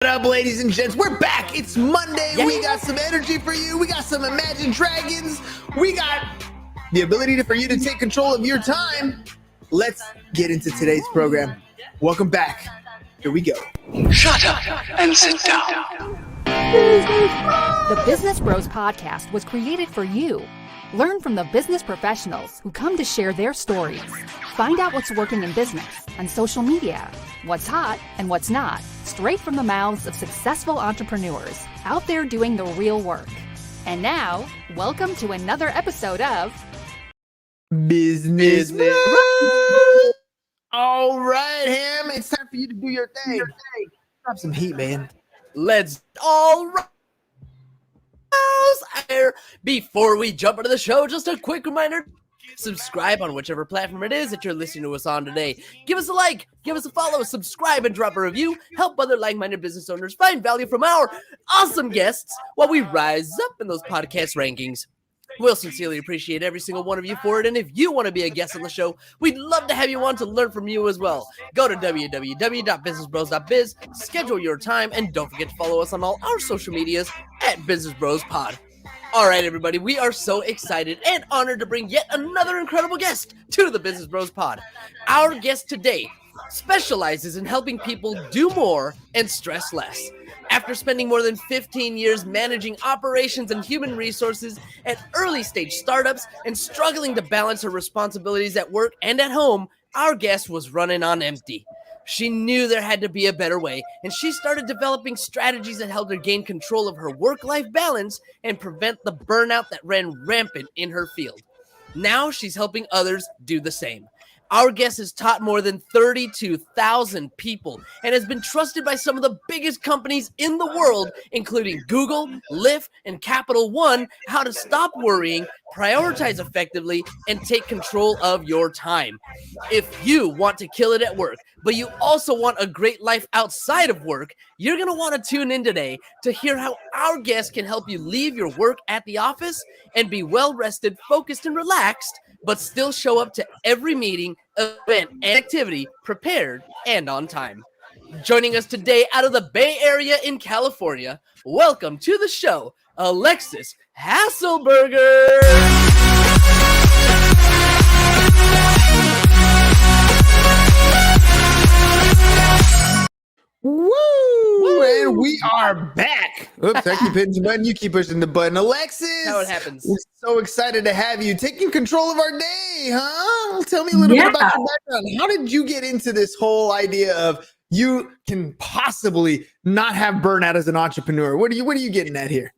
What up, ladies and gents? We're back. It's Monday. We got some energy for you. We got some Imagine Dragons. We got the ability for you to take control of your time. Let's get into today's program. Welcome back. Here we go. Shut up and sit down. The Business Bros Podcast was created for you. Learn from the business professionals who come to share their stories. Find out what's working in business, on social media, what's hot and what's not, straight from the mouths of successful entrepreneurs out there doing the real work. And now, welcome to another episode of Business Bros. All right, Ham, it's time for you to do your thing. Drop some heat, man. Let's all right. Before we jump into the show, just a quick reminder: subscribe on whichever platform it is that you're listening to us on today. Give us a like, give us a follow, subscribe, and drop a review. Help other like-minded business owners find value from our awesome guests while we rise up in those podcast rankings. We'll sincerely appreciate every single one of you for it, and if you want to be a guest on the show, we'd love to have you on to learn from you as well. Go to www.businessbros.biz, schedule your time, and don't forget to follow us on all our social medias at Business Bros Pod. All right, everybody, we are so excited and honored to bring yet another incredible guest to the Business Bros Pod. Our guest today specializes in helping people do more and stress less. After spending more than 15 years managing operations and human resources at early-stage startups and struggling to balance her responsibilities at work and at home, our guest was running on empty. She knew there had to be a better way, and she started developing strategies that helped her gain control of her work-life balance and prevent the burnout that ran rampant in her field. Now she's helping others do the same. Our guest has taught more than 32,000 people and has been trusted by some of the biggest companies in the world, including Google, Lyft, and Capital One, how to stop worrying, prioritize effectively, and take control of your time. If you want to kill it at work, but you also want a great life outside of work, you're going to want to tune in today to hear how our guest can help you leave your work at the office and be well-rested, focused, and relaxed, but still show up to every meeting, event, and activity prepared and on time. Joining us today out of the Bay Area in California, welcome to the show, Alexis Haselberger. Woo! And we are back. Oops, I keep hitting the button. You keep pushing the button. Alexis! How it happens. We're so excited to have you taking control of our day, huh? Tell me a little bit about your background. How did you get into this whole idea of you can possibly not have burnout as an entrepreneur? What are you getting at here?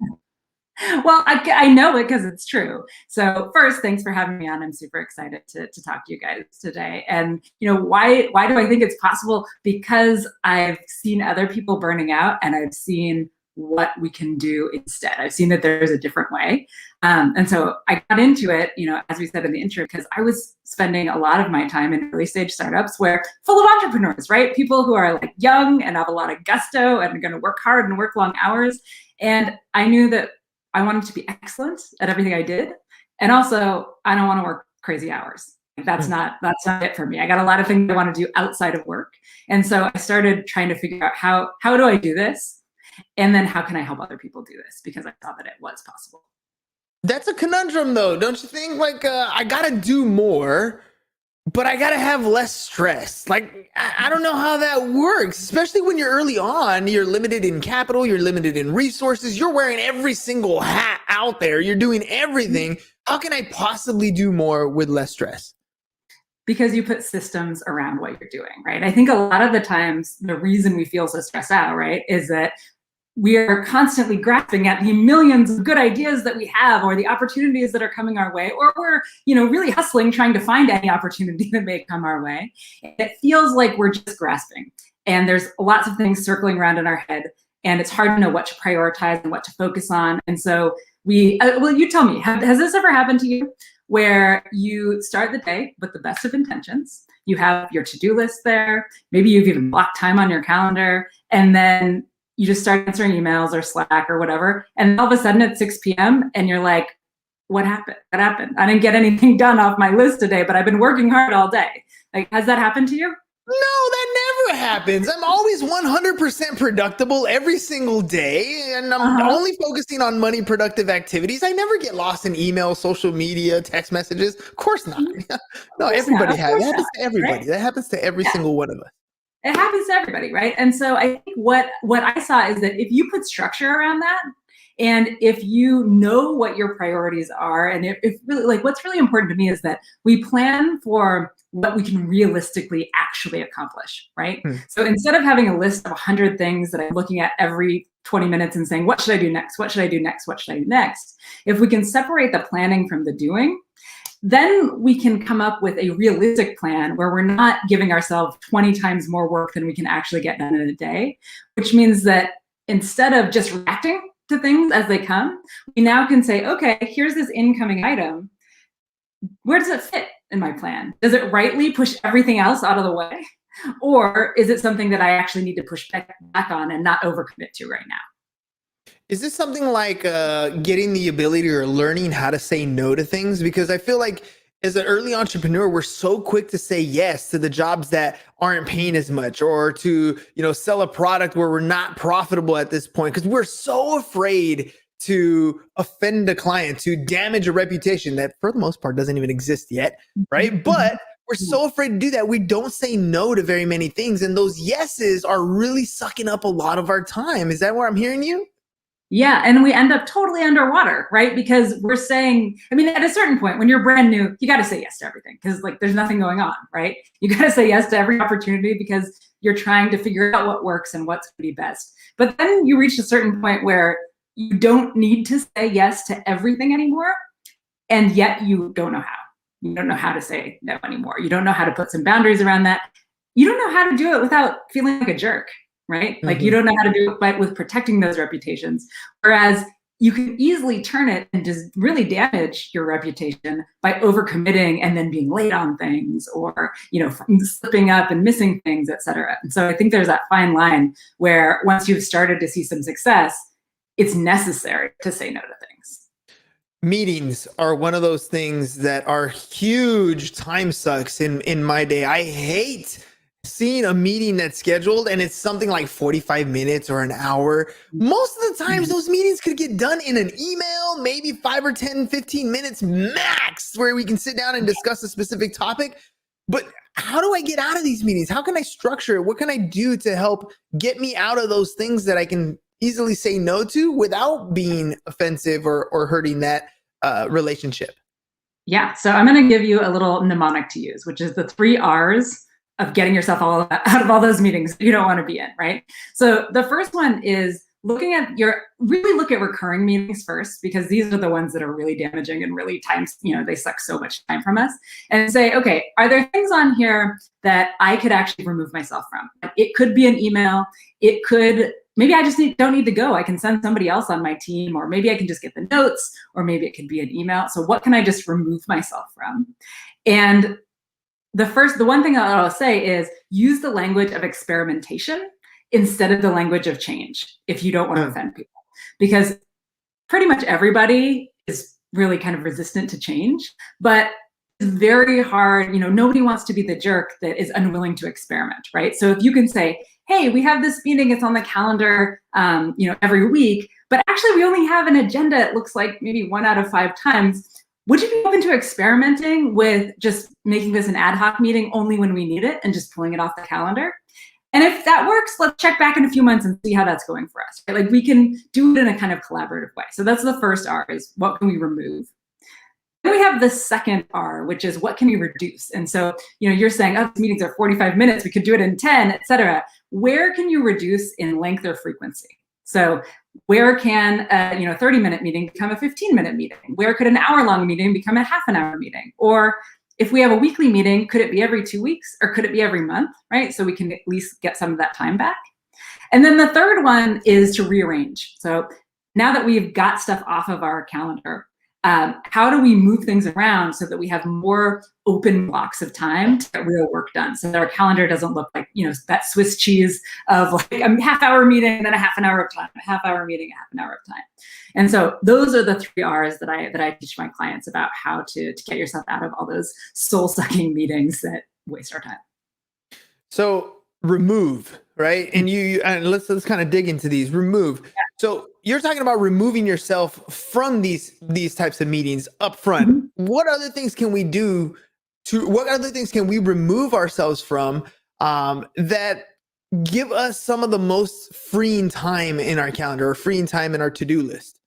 Well, I know it because it's true. So first, thanks for having me on. I'm super excited to talk to you guys today. And why do I think it's possible? Because I've seen other people burning out, and I've seen what we can do instead. I've seen that there's a different way. And so I got into it, as we said in the intro, because I was spending a lot of my time in early stage startups where full of entrepreneurs, right? People who are like young and have a lot of gusto and are going to work hard and work long hours. And I knew that I wanted to be excellent at everything I did. And also, I don't want to work crazy hours. That's not it for me. I got a lot of things I want to do outside of work. And so I started trying to figure out how do I do this? And then how can I help other people do this? Because I thought that it was possible. That's a conundrum, though, don't you think? Like, I got to do more, but I got to have less stress. Like, I don't know how that works, especially when you're early on. You're limited in capital. You're limited in resources. You're wearing every single hat out there. You're doing everything. How can I possibly do more with less stress? Because you put systems around what you're doing, right? I think a lot of the times the reason we feel so stressed out, right, is that we are constantly grasping at the millions of good ideas that we have, or the opportunities that are coming our way, or we're, really hustling, trying to find any opportunity that may come our way. It feels like we're just grasping, and there's lots of things circling around in our head, and it's hard to know what to prioritize and what to focus on. And so you tell me, has this ever happened to you where you start the day with the best of intentions? You have your to-do list there. Maybe you've even blocked time on your calendar, and then you just start answering emails or Slack or whatever. And all of a sudden it's 6 p.m. and you're like, what happened? What happened? I didn't get anything done off my list today, but I've been working hard all day. Like, has that happened to you? No, that never happens. I'm always 100% productive every single day, and I'm only focusing on money productive activities. I never get lost in email, social media, text messages. Of course not. No, everybody has. It happens to everybody. Right? That happens to every single one of us. It happens to everybody, right? And so I think what I saw is that if you put structure around that, and if you know what your priorities are, and if really, like, what's really important to me is that we plan for what we can realistically actually accomplish, right? So instead of having a list of 100 things that I'm looking at every 20 minutes and saying, what should I do next? What should I do next? What should I do next? If we can separate the planning from the doing, then we can come up with a realistic plan where we're not giving ourselves 20 times more work than we can actually get done in a day, which means that instead of just reacting to things as they come, we now can say, okay, here's this incoming item. Where does it fit in my plan? Does it rightly push everything else out of the way? Or is it something that I actually need to push back on and not overcommit to right now? Is this something like getting the ability or learning how to say no to things? Because I feel like as an early entrepreneur, we're so quick to say yes to the jobs that aren't paying as much, or to, sell a product where we're not profitable at this point, because we're so afraid to offend a client, to damage a reputation that for the most part doesn't even exist yet, right? But we're so afraid to do that. We don't say no to very many things. And those yeses are really sucking up a lot of our time. Is that where I'm hearing you? Yeah, and we end up totally underwater, right? Because we're saying, at a certain point, when you're brand new, you got to say yes to everything because there's nothing going on, right? You got to say yes to every opportunity because you're trying to figure out what works and what's going to be best. But then you reach a certain point where you don't need to say yes to everything anymore, and yet you don't know how. You don't know how to say no anymore. You don't know how to put some boundaries around that. You don't know how to do it without feeling like a jerk. Right? Like you don't know how to do it with protecting those reputations. Whereas you can easily turn it and just really damage your reputation by overcommitting and then being late on things, or, slipping up and missing things, et cetera. And so I think there's that fine line where once you've started to see some success, it's necessary to say no to things. Meetings are one of those things that are huge time sucks in my day. I hate seeing a meeting that's scheduled and it's something like 45 minutes or an hour. Most of the times those meetings could get done in an email, maybe 5 or 10, 15 minutes max, where we can sit down and discuss a specific topic. But how do I get out of these meetings? How can I structure it? What can I do to help get me out of those things that I can easily say no to without being offensive or hurting that relationship? Yeah, so I'm going to give you a little mnemonic to use, which is the 3 R's of getting yourself out of all those meetings you don't want to be in, right? So the first one is look at recurring meetings first, because these are the ones that are really damaging and really they suck so much time from us, and say, okay, are there things on here that I could actually remove myself from? It could be an email. It could, maybe I just don't need to go. I can send somebody else on my team, or maybe I can just get the notes, or maybe it could be an email. So what can I just remove myself from? And the one thing I'll say is use the language of experimentation instead of the language of change if you don't want to offend people. Because pretty much everybody is really kind of resistant to change, but it's very hard. Nobody wants to be the jerk that is unwilling to experiment, right? So if you can say, hey, we have this meeting, it's on the calendar, every week, but actually we only have an agenda, it looks like maybe 1 out of 5 times. Would you be open to experimenting with just making this an ad hoc meeting only when we need it and just pulling it off the calendar? And if that works, let's check back in a few months and see how that's going for us. Right? We can do it in a kind of collaborative way. So that's the first R, is what can we remove? Then we have the second R, which is what can we reduce? And so, you're saying, oh, these meetings are 45 minutes, we could do it in 10, et cetera. Where can you reduce in length or frequency? So where can a 30-minute meeting become a 15-minute meeting? Where could an hour-long meeting become a half-an-hour meeting? Or if we have a weekly meeting, could it be every 2 weeks, or could it be every month, right? So we can at least get some of that time back. And then the third one is to rearrange. So now that we've got stuff off of our calendar, how do we move things around so that we have more open blocks of time to get real work done, so that our calendar doesn't look like, that Swiss cheese of like a half-hour meeting and then a half an hour of time, a half-hour meeting, a half an hour of time. And so those are the 3 R's that I teach my clients about how to get yourself out of all those soul-sucking meetings that waste our time. So remove, right? And and let's kind of dig into these. Remove. So you're talking about removing yourself from these types of meetings up front. Mhm. What other things can we do what other things can we remove ourselves from that give us some of the most freeing time in our calendar or freeing time in our to-do list?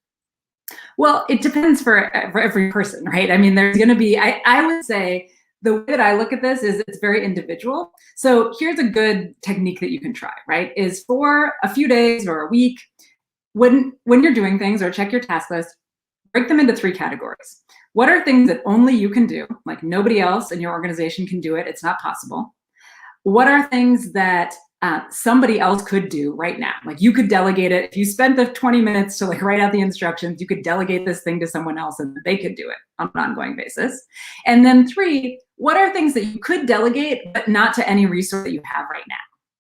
Well, it depends for every person, right? I mean, there's going to be, I would say the way that I look at this is it's very individual. So here's a good technique that you can try, right? Is for a few days or a week, when you're doing things or check your task list, break them into 3 categories. What are things that only you can do, like nobody else in your organization can do it, it's not possible? What are things that somebody else could do right now? Like you could delegate it. If you spent the 20 minutes to like write out the instructions, you could delegate this thing to someone else and they could do it on an ongoing basis. And then 3, what are things that you could delegate, but not to any resource that you have right now?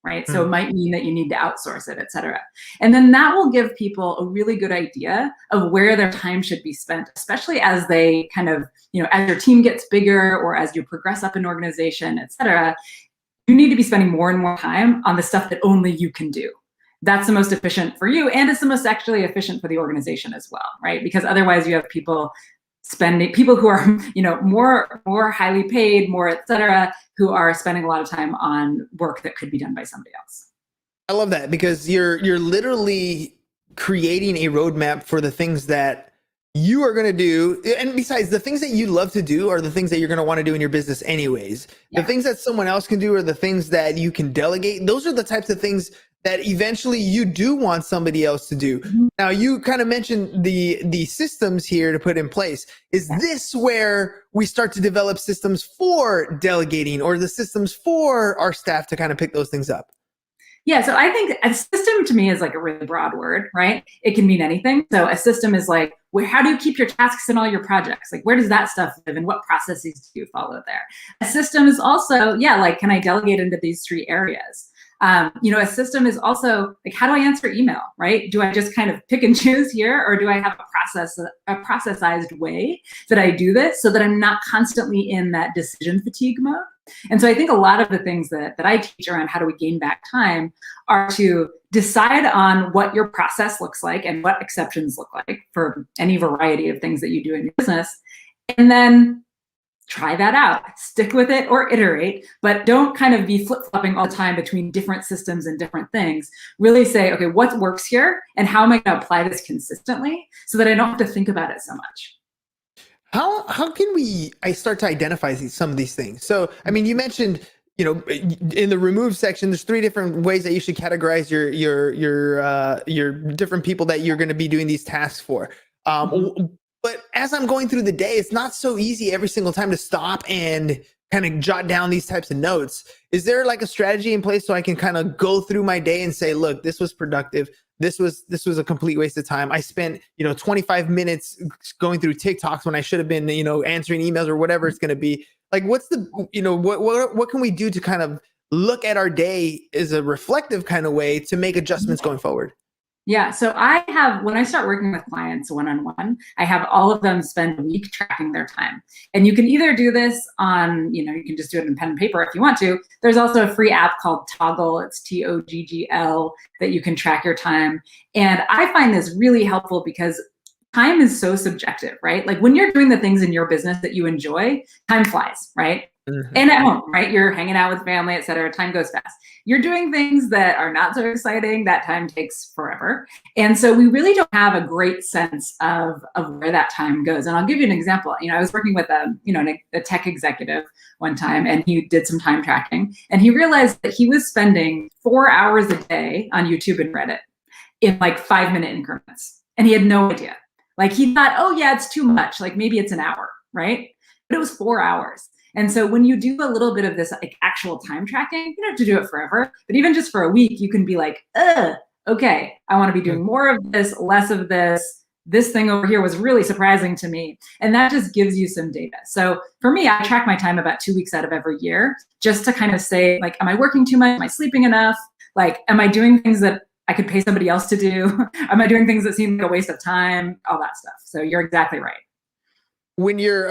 Right. So it might mean that you need to outsource it, et cetera. And then that will give people a really good idea of where their time should be spent, especially as they kind of, as your team gets bigger or as you progress up an organization, et cetera. You need to be spending more and more time on the stuff that only you can do. That's the most efficient for you. And it's the most actually efficient for the organization as well, right? Because otherwise you have people who are, more highly paid, more, et cetera, who are spending a lot of time on work that could be done by somebody else. I love that because you're literally creating a roadmap for the things that you are going to do. And besides, the things that you love to do are the things that you're going to want to do in your business anyways. Yeah. The things that someone else can do are the things that you can delegate. Those are the types of things that eventually you do want somebody else to do. Mm-hmm. Now, you kind of mentioned the systems here to put in place. Is this where we start to develop systems for delegating or the systems for our staff to kind of pick those things up? Yeah, so I think a system to me is like a really broad word, right? It can mean anything. So a system is like, how do you keep your tasks in all your projects? Like, where does that stuff live and what processes do you follow there? A system is also, like, can I delegate into these 3 areas? A system is also like, how do I answer email, right? Do I just kind of pick and choose here, or do I have a processized way that I do this so that I'm not constantly in that decision fatigue mode? And so I think a lot of the things that I teach around how do we gain back time are to decide on what your process looks like and what exceptions look like for any variety of things that you do in your business, and then try that out, stick with it or iterate, but don't kind of be flip-flopping all the time between different systems and different things. Really say, okay, what works here and how am I going to apply this consistently so that I don't have to think about it so much? How can I start to identify some of these things? So, I mean, you mentioned, in the remove section, there's 3 different ways that you should categorize your different people that you're going to be doing these tasks for. But as I'm going through the day, it's not so easy every single time to stop and kind of jot down these types of notes. Is there like a strategy in place so I can kind of go through my day and say, look, this was productive. This was a complete waste of time. I spent, 25 minutes going through TikToks when I should have been, answering emails or whatever it's going to be. Like, what's the, what can we do to kind of look at our day as a reflective kind of way to make adjustments going forward? Yeah. So when I start working with clients one-on-one, I have all of them spend a week tracking their time. And you can either do this on, you can just do it in pen and paper if you want to. There's also a free app called Toggle. It's Toggl that you can track your time. And I find this really helpful because time is so subjective, right? Like when you're doing the things in your business that you enjoy, time flies, right? Mm-hmm. And at home, right? You're hanging out with family, et cetera. Time goes fast. You're doing things that are not so exciting. That time takes forever. And so we really don't have a great sense of where that time goes. And I'll give you an example. I was working with a tech executive one time, and he did some time tracking, and he realized that he was spending 4 hours a day on YouTube and Reddit in like 5-minute increments. And he had no idea. Like he thought, oh yeah, it's too much. Like maybe it's an hour, right? But it was 4 hours. And so when you do a little bit of this like actual time tracking, you don't have to do it forever, but even just for a week, you can be like, okay, I want to be doing more of this, less of this. This thing over here was really surprising to me. And that just gives you some data. So for me, I track my time about 2 weeks out of every year just to kind of say, like, am I working too much? Am I sleeping enough? Like, am I doing things that I could pay somebody else to do? Am I doing things that seem like a waste of time? All that stuff. So you're exactly right. when you're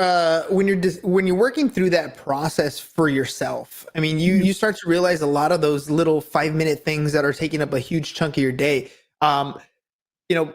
working through that process for yourself, I mean, you start to realize a lot of those little 5-minute things that are taking up a huge chunk of your day. You know,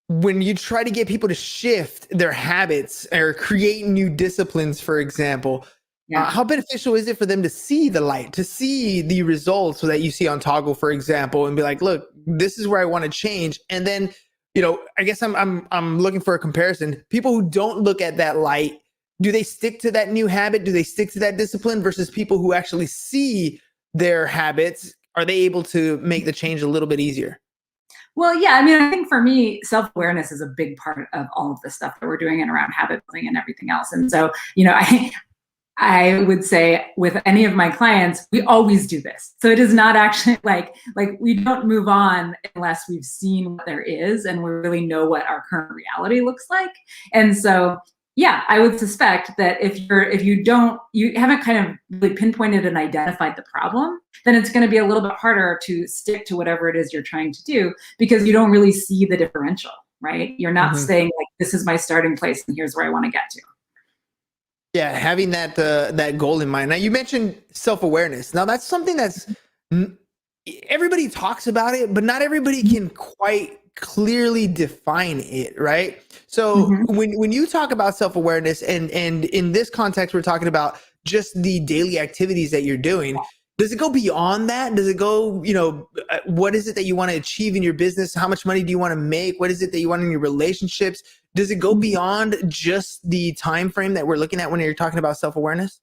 when you try to get people to shift their habits or create new disciplines, for example, how beneficial is it for them to see the light, to see the results that you see on Toggle, for example, and be like, look, this is where I want to change. And then, I guess I'm looking for a comparison. People who don't look at that light, do they stick to that new habit? Do they stick to that discipline versus people who actually see their habits? Are they able to make the change a little bit easier? Well, yeah, I mean, I think for me, self-awareness is a big part of all of the stuff that we're doing and around habit building and everything else. And so, I would say with any of my clients, we always do this. So it is not actually like we don't move on unless we've seen what there is and we really know what our current reality looks like. And so, yeah, I would suspect that if you haven't kind of really pinpointed and identified the problem, then it's going to be a little bit harder to stick to whatever it is you're trying to do because you don't really see the differential, right? You're not saying like, this is my starting place and here's where I want to get to. Yeah, having that goal in mind. Now, you mentioned self-awareness. Now, that's something that's everybody talks about it, but not everybody can quite clearly define it, right? So when you talk about self-awareness, and in this context, we're talking about just the daily activities that you're doing. Does it go beyond that? Does it go, what is it that you want to achieve in your business? How much money do you want to make? What is it that you want in your relationships? Does it go beyond just the time frame that we're looking at when you're talking about self-awareness?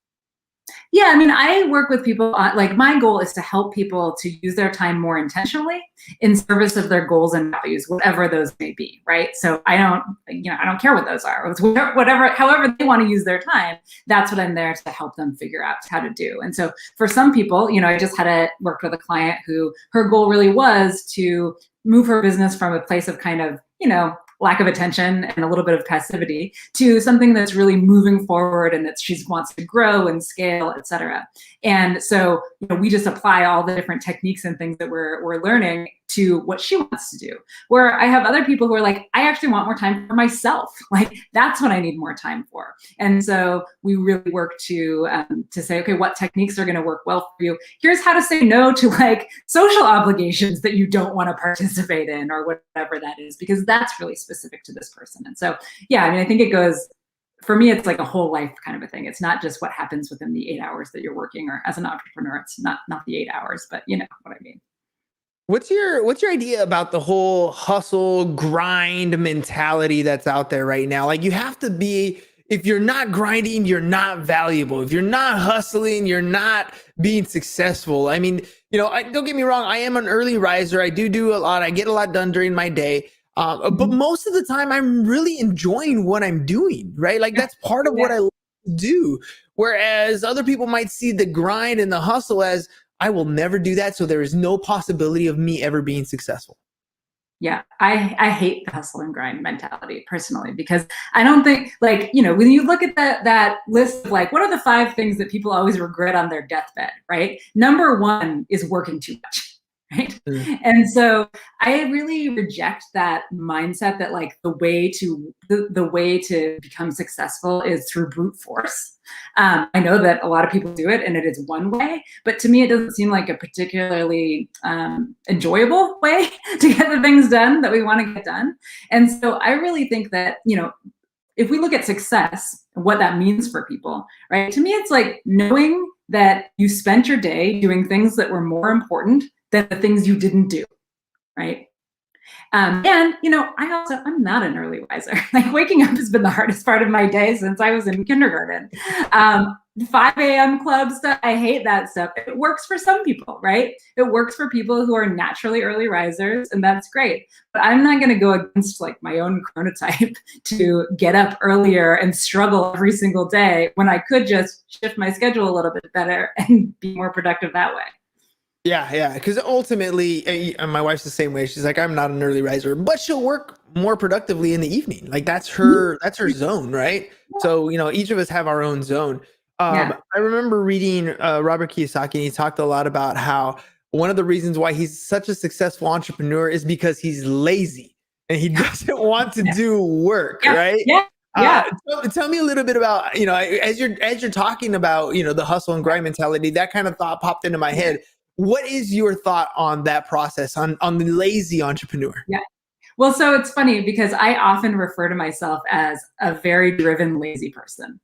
Yeah, I mean, I work with people, like my goal is to help people to use their time more intentionally in service of their goals and values, whatever those may be, right? So I don't care what those are. It's however they want to use their time, that's what I'm there to help them figure out how to do. And so for some people, I just worked with a client who her goal really was to move her business from a place of kind of, lack of attention and a little bit of passivity to something that's really moving forward and that she wants to grow and scale, et cetera. And so, we just apply all the different techniques and things that we're learning to what she wants to do. Where I have other people who are like, I actually want more time for myself. Like, that's what I need more time for. And so we really work to say, okay, what techniques are going to work well for you? Here's how to say no to like social obligations that you don't want to participate in or whatever that is, because that's really specific to this person. And so, yeah, I mean, I think it goes, for me, it's like a whole life kind of a thing. It's not just what happens within the 8 hours that you're working, or as an entrepreneur, it's not the 8 hours, but you know what I mean. What's your idea about the whole hustle grind mentality that's out there right now? Like, you have to be, if you're not grinding, you're not valuable. If you're not hustling, you're not being successful. I mean, don't get me wrong. I am an early riser. I do a lot. I get a lot done during my day. But most of the time I'm really enjoying what I'm doing, right? Like, that's part of what I do. Whereas other people might see the grind and the hustle as, I will never do that, so there is no possibility of me ever being successful. Yeah, I hate the hustle and grind mentality personally, because I don't think, like, when you look at that list of like, what are the 5 things that people always regret on their deathbed, right? Number 1 is working too much. Right. And so I really reject that mindset that like the way to become successful is through brute force. I know that a lot of people do it and it is one way, but to me, it doesn't seem like a particularly enjoyable way to get the things done that we want to get done. And so I really think that, if we look at success and what that means for people, right? To me, it's like knowing that you spent your day doing things that were more important than the things you didn't do, right? And, I'm not an early riser. Like, waking up has been the hardest part of my day since I was in kindergarten. 5 a.m. club stuff, I hate that stuff. It works for some people, right? It works for people who are naturally early risers, and that's great. But I'm not gonna go against like my own chronotype to get up earlier and struggle every single day when I could just shift my schedule a little bit better and be more productive that way. Yeah. Because ultimately, my wife's the same way. She's like, I'm not an early riser, but she'll work more productively in the evening. Like, that's her zone, right? So, each of us have our own zone. I remember reading Robert Kiyosaki, and he talked a lot about how one of the reasons why he's such a successful entrepreneur is because he's lazy and he doesn't want to do work, right? Yeah. Tell me a little bit about, as you're talking about, the hustle and grind mentality, that kind of thought popped into my head. What is your thought on that process, on the lazy entrepreneur? Yeah. Well, so it's funny because I often refer to myself as a very driven, lazy person.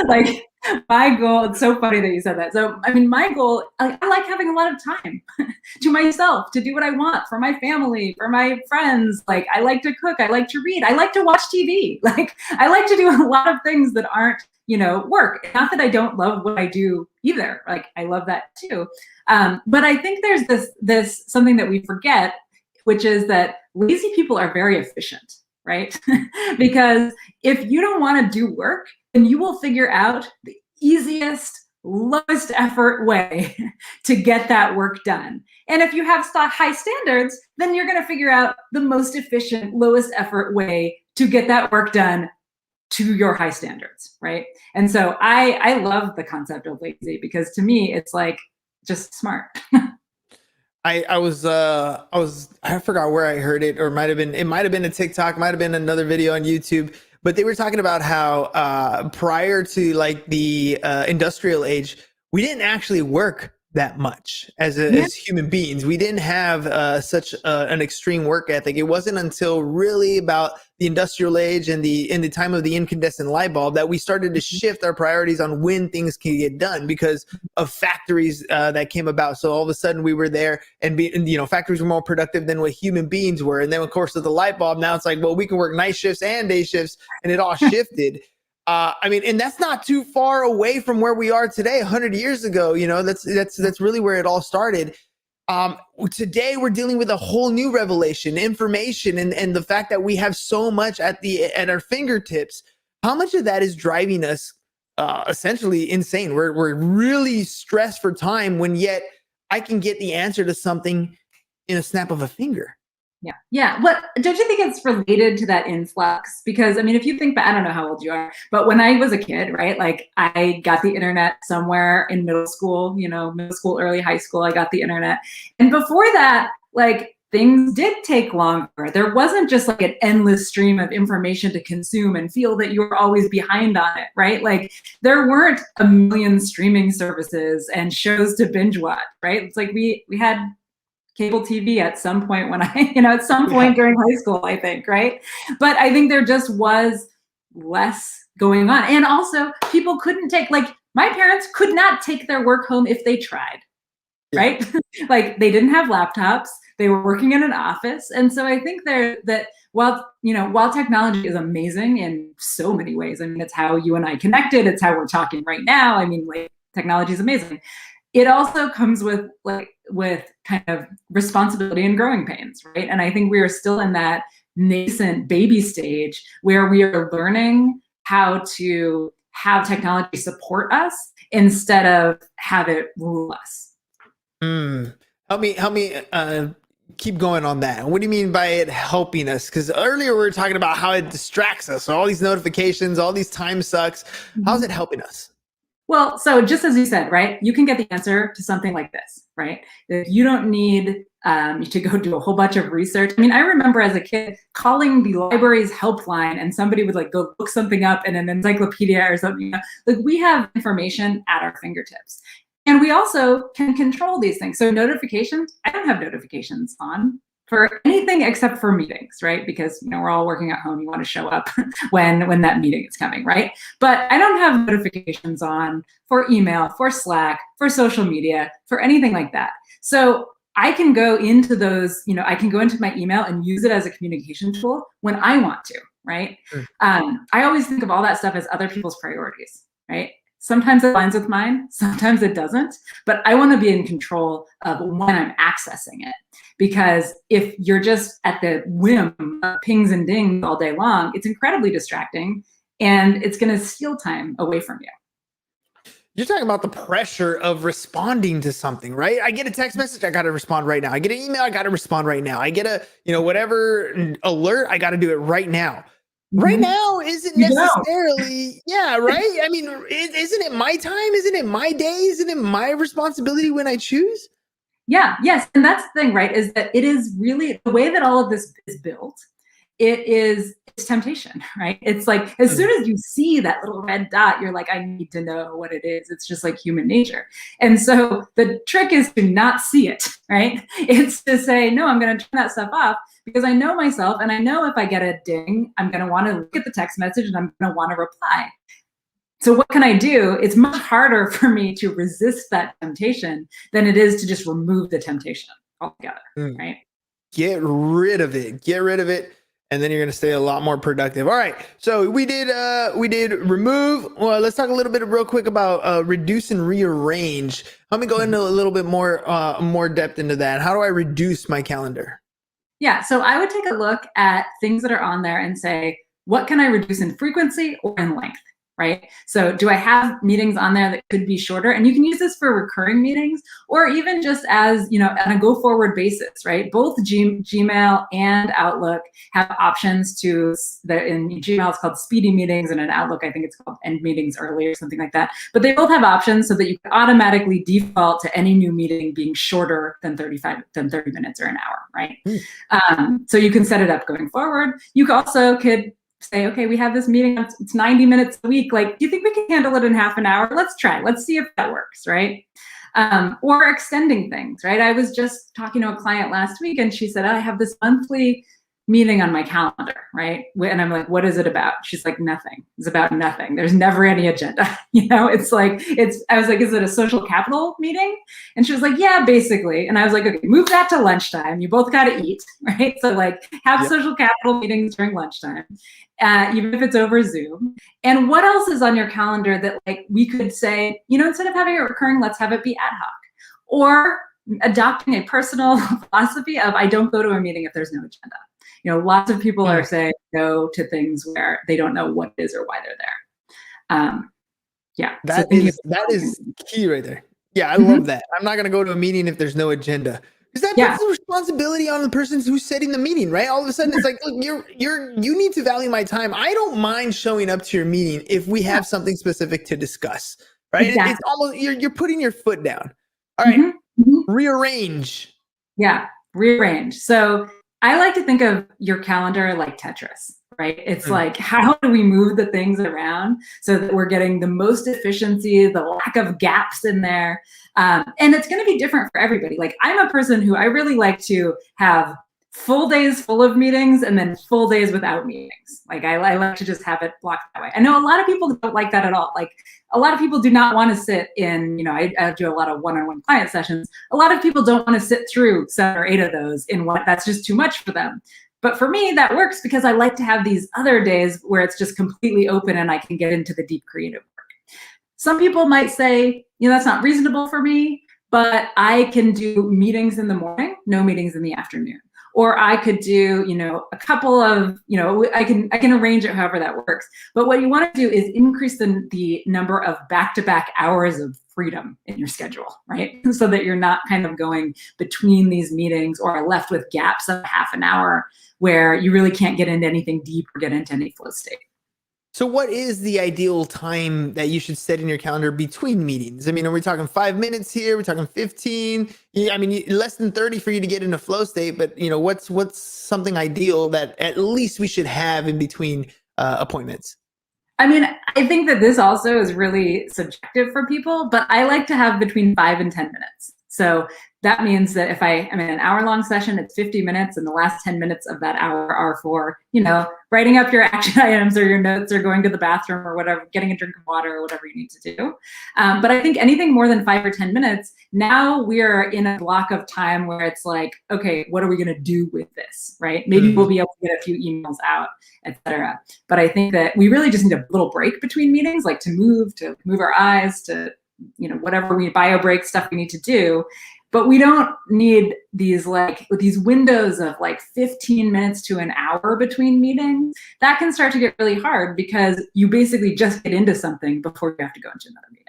like my goal, it's so funny that you said that. So, I mean, my goal, I like having a lot of time to myself, to do what I want for my family, for my friends. Like, I like to cook, I like to read, I like to watch TV. Like, I like to do a lot of things that aren't, work. Not that I don't love what I do either. Like, I love that too. But I think there's this something that we forget, which is that lazy people are very efficient, right? Because if you don't want to do work, then you will figure out the easiest, lowest effort way to get that work done. And if you have high standards, then you're going to figure out the most efficient, lowest effort way to get that work done to your high standards, right? And so I love the concept of lazy because to me, it's like just smart. I forgot where I heard it, or it might have been a TikTok, might have been another video on YouTube, but they were talking about how prior to like the industrial age, we didn't actually work that much as human beings. We didn't have such an extreme work ethic. It wasn't until really about the industrial age and in the time of the incandescent light bulb that we started to shift our priorities on when things can get done because of factories that came about. So all of a sudden we were there and factories were more productive than what human beings were. And then of course with the light bulb, now it's like, well, we can work night shifts and day shifts, and it all shifted. And that's not too far away from where we are today. 100 years ago, that's really where it all started. Today we're dealing with a whole new revelation, information, and the fact that we have so much at our fingertips. How much of that is driving us essentially insane? We're really stressed for time when yet I can get the answer to something in a snap of a finger. Yeah. What don't you think it's related to that influx? Because I mean, if you think back, I don't know how old you are, but when I was a kid, right? Like I got the internet somewhere in middle school, early high school, I got the internet. And before that, like things did take longer. There wasn't just like an endless stream of information to consume and feel that you were always behind on it, right? Like there weren't a million streaming services and shows to binge watch, right? It's like we had cable TV at some point when during high school, I think, right? But I think there just was less going on. And also people couldn't my parents could not take their work home if they tried, right? Like they didn't have laptops, they were working in an office. And so I think that while technology is amazing in so many ways, I mean, it's how you and I connected, it's how we're talking right now. I mean, like technology is amazing. It also comes with kind of responsibility and growing pains, right? And I think we are still in that nascent baby stage where we are learning how to have technology support us instead of have it rule us. Help me keep going on that. What do you mean by it helping us? Because earlier we were talking about how it distracts us. So all these notifications, all these time sucks. How's it helping us? Well, so just as you said, right, you can get the answer to something like this, right? If you don't need to go do a whole bunch of research. I mean, I remember as a kid calling the library's helpline and somebody would like go look something up in an encyclopedia or something. Like we have information at our fingertips. And we also can control these things. So notifications, I don't have notifications on for anything except for meetings, right? Because we're all working at home. You want to show up when that meeting is coming, right? But I don't have notifications on for email, for Slack, for social media, for anything like that. So I can go into those, I can go into my email and use it as a communication tool when I want to, right? I always think of all that stuff as other people's priorities, right? Sometimes it aligns with mine, sometimes it doesn't, but I want to be in control of when I'm accessing it. Because if you're just at the whim of pings and dings all day long, it's incredibly distracting and it's going to steal time away from you. You're talking about the pressure of responding to something, right? I get a text message, I got to respond right now. I get an email, I got to respond right now. I get a, whatever alert, I got to do it right now. Right now isn't necessarily, yeah, right? I mean, isn't it my time? Isn't it my day? Isn't it my responsibility when I choose? Yeah, yes. And that's the thing, right? Is that it is really the way that all of this is built it's temptation, right? It's like, as soon as you see that little red dot, you're like, I need to know what it is. It's just like human nature. And so the trick is to not see it, right? It's to say, no, I'm going to turn that stuff off because I know myself. And I know if I get a ding, I'm going to want to look at the text message and I'm going to want to reply. So what can I do? It's much harder for me to resist that temptation than it is to just remove the temptation altogether, right? Get rid of it. Get rid of it. And then you're going to stay a lot more productive. All right. So we did remove. Well, let's talk a little bit real quick about reduce and rearrange. Let me go into a little bit more depth into that. How do I reduce my calendar? Yeah. So I would take a look at things that are on there and say, what can I reduce in frequency or in length? Right? So do I have meetings on there that could be shorter? And you can use this for recurring meetings or even just as, on a go forward basis, right? Both Gmail and Outlook have options to, in Gmail it's called speedy meetings and in Outlook I think it's called end meetings early or something like that. But they both have options so that you can automatically default to any new meeting being shorter than 30 minutes or an hour, right? So you can set it up going forward. You also could say, okay, we have this meeting, it's 90 minutes a week. Like, do you think we can handle it in half an hour? Let's try. Let's see if that works, right? Or extending things, right? I was just talking to a client last week and she said, I have this monthly meeting on my calendar, right? And I'm like, what is it about? She's like, nothing. It's about nothing. There's never any agenda. It's like, I was like, is it a social capital meeting? And she was like, yeah, basically. And I was like, okay, move that to lunchtime. You both got to eat, right? So like have social capital meetings during lunchtime, even if it's over Zoom. And what else is on your calendar that like we could say, instead of having it recurring, let's have it be ad hoc. Or adopting a personal philosophy of I don't go to a meeting if there's no agenda. Lots of people are saying no to things where they don't know what it is or why they're there. That is key right there. Yeah, I love that. I'm not going to go to a meeting if there's no agenda. Because that puts the responsibility on the person who's setting the meeting, right? All of a sudden, it's like, look, you need to value my time. I don't mind showing up to your meeting if we have something specific to discuss, right? Exactly. It's almost you're putting your foot down. All right, rearrange. Yeah, rearrange. So I like to think of your calendar like Tetris, right? It's like, how do we move the things around so that we're getting the most efficiency, the lack of gaps in there? And it's going to be different for everybody. Like I'm a person who I really like to have full days full of meetings and then full days without meetings. Like I like to just have it blocked that way. I know a lot of people don't like that at all. Like a lot of people do not want to sit in, I do a lot of one-on-one client sessions. A lot of people don't want to sit through 7 or 8 of those in one. That's just too much for them. But for me, that works because I like to have these other days where it's just completely open and I can get into the deep creative work. Some people might say, that's not reasonable for me, but I can do meetings in the morning, no meetings in the afternoon. Or I could do, a couple of, I can arrange it however that works. But what you want to do is increase the number of back-to-back hours of freedom in your schedule, right? So that you're not kind of going between these meetings or are left with gaps of half an hour where you really can't get into anything deep or get into any flow state. So what is the ideal time that you should set in your calendar between meetings? I mean, are we talking 5 minutes here? We're talking 15? I mean, less than 30 for you to get into flow state, but what's something ideal that at least we should have in between appointments? I mean, I think that this also is really subjective for people, but I like to have between 5 and 10 minutes. So that means that if I'm in an hour-long session, it's 50 minutes, and the last 10 minutes of that hour are for, writing up your action items or your notes or going to the bathroom or whatever, getting a drink of water or whatever you need to do. But I think anything more than 5 or 10 minutes, now we're in a block of time where it's like, okay, what are we going to do with this, right? Maybe we'll be able to get a few emails out, et cetera. But I think that we really just need a little break between meetings, like to move our eyes, to whatever bio break stuff we need to do. But we don't need these windows of 15 minutes to an hour between meetings. That can start to get really hard because you basically just get into something before you have to go into another meeting.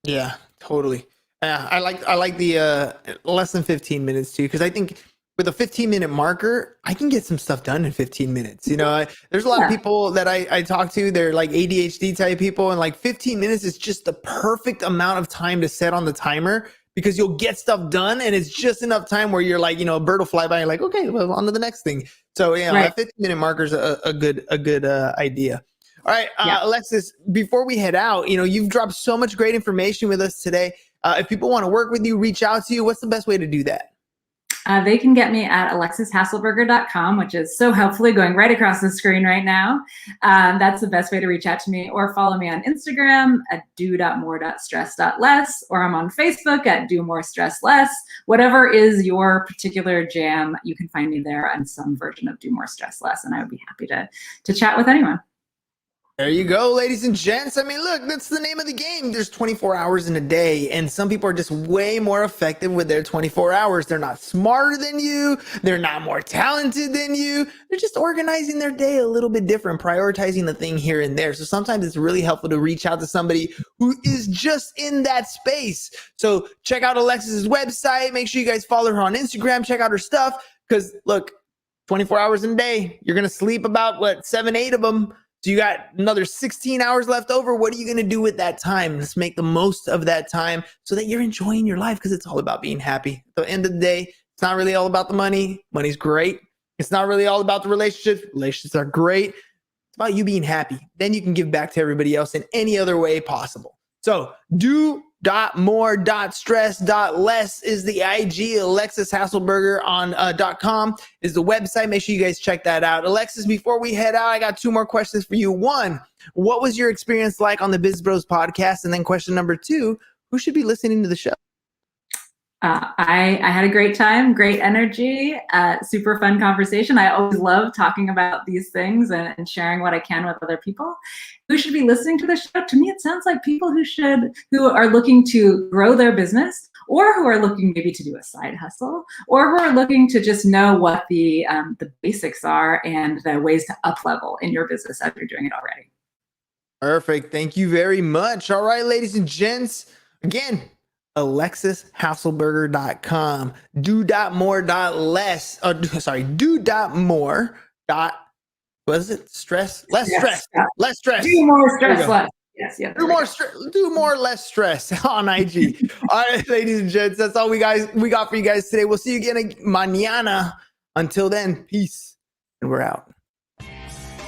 Yeah, totally. I like the less than 15 minutes too, because I think with a 15-minute marker, I can get some stuff done in 15 minutes. There's a lot of people that I talk to, they're like ADHD type people, and 15 minutes is just the perfect amount of time to set on the timer, because you'll get stuff done and it's just enough time where you're like, a bird will fly by and you're like, okay, well, on to the next thing. So yeah, Right. a 15-minute marker is a good idea. All right, Yeah. Alexis, before we head out, you've dropped so much great information with us today. If people want to work with you, reach out to you, what's the best way to do that? They can get me at alexishaselberger.com, which is so helpfully going right across the screen right now. That's the best way to reach out to me, or follow me on Instagram at do.more.stress.less, or I'm on Facebook at do more stress less. Whatever is your particular jam, you can find me there on some version of do more stress less, and I would be happy to chat with anyone. There you go, ladies and gents. I mean, look, that's the name of the game. There's 24 hours in a day, and some people are just way more effective with their 24 hours. They're not smarter than you. They're not more talented than you. They're just organizing their day a little bit different, prioritizing the thing here and there. So sometimes it's really helpful to reach out to somebody who is just in that space. So check out Alexis's website. Make sure you guys follow her on Instagram. Check out her stuff, because look, 24 hours in a day, you're going to sleep about 7, 8 of them. So you got another 16 hours left over. What are you going to do with that time? Let's make the most of that time so that you're enjoying your life, because it's all about being happy. At the end of the day, it's not really all about the money. Money's great. It's not really all about the relationships. Relationships are great. It's about you being happy. Then you can give back to everybody else in any other way possible. So do.more.stress.less is the IG. Alexis Haselberger on .com is the website. Make sure you guys check that out. Alexis, before we head out, I got 2 more questions for you. 1, what was your experience like on the Business Bros podcast? And then question number 2, who should be listening to the show? I had a great time, great energy, super fun conversation. I always love talking about these things and sharing what I can with other people. Who should be listening to the show? To me, it sounds like people who are looking to grow their business, or who are looking maybe to do a side hustle, or who are looking to just know what the basics are and the ways to up level in your business as you're doing it already. Perfect. Thank you very much. All right, ladies and gents, again, alexishaselberger.com, do.more.less, do.more. What is it? Stress? Less stress. Yeah. Less stress. Do more stress less. Yes, yeah. Do more, less stress on IG. All right, ladies and gents, that's all we got for you guys today. We'll see you again mañana. Until then, peace, and we're out.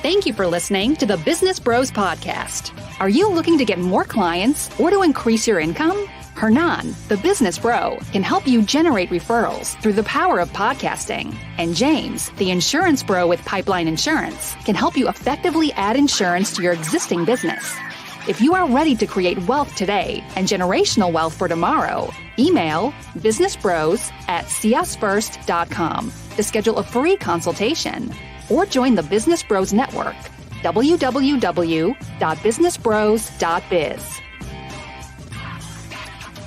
Thank you for listening to the Business Bros Podcast. Are you looking to get more clients or to increase your income? Hernan, the business bro, can help you generate referrals through the power of podcasting. And James, the insurance bro with Pipeline Insurance, can help you effectively add insurance to your existing business. If you are ready to create wealth today and generational wealth for tomorrow, email businessbros@csfirst.com to schedule a free consultation, or join the Business Bros Network, www.businessbros.biz.